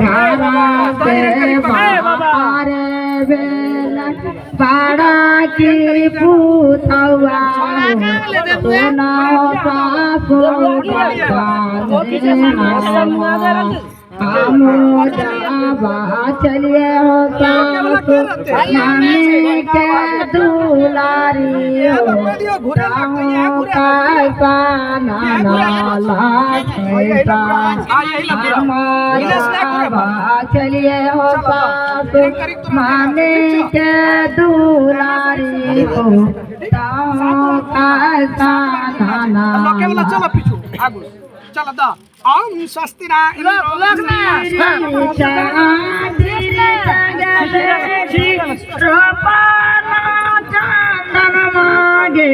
घराते बाहर बेला पाड़ा की पूतवा सोना पासो आमोदाबा चलिए हो सासु मामी के दुलारी हो कैसा नाला कैसा आमोदाबा चलिए हो सासु मामी के दुलारी हो कैसा नाला चल दा ओम स्वस्ति ना चंदन मागे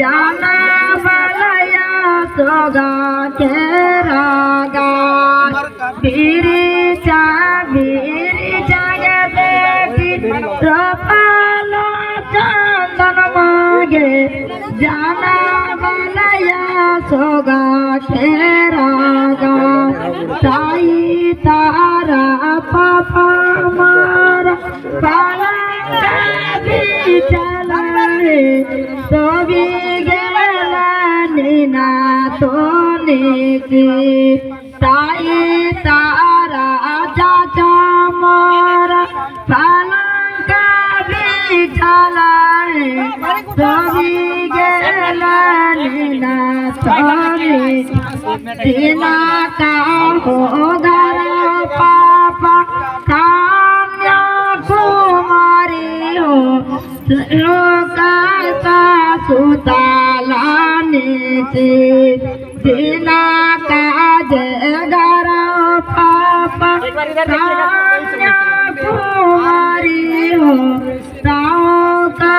जाना बलया सोगा के रागा बीरी जागे बेटी रोपाला चंदन मागे जाना बलया सोगा के रागा ताई तारा पापा मारा पाला चलाए तो भी गेला नीना तो की ताई तारा चाचा मारा पाला का भी चलाए तो भी गेला नीना तो दीना का हो गरा पापा कान्या कुमारी हो लोका सुतालाने से दीना का जगरा पापा कान्या कुमारी हो लोका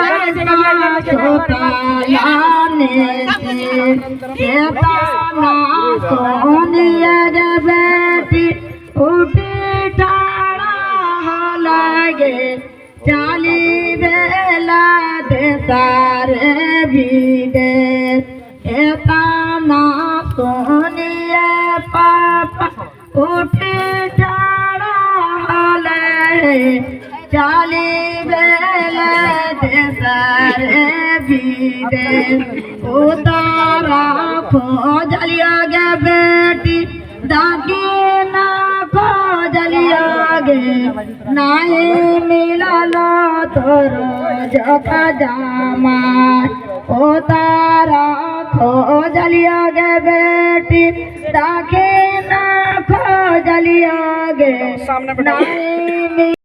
सुतालाने से ना सोनिया बेटी उठी ठाड़ा लगे चाली बेला दे सारे बीडे ना सोनिया पापा उठी ठाड़ा लगे चाली बेला दे सारे बीडे उतारा खोजलिया गे बेटी दागी ना खोजलिया गे नहीं मिललो तोरो जखा जामा उतारा खोजलिया गे बेटी दागी ना खोजलिया गे नहीं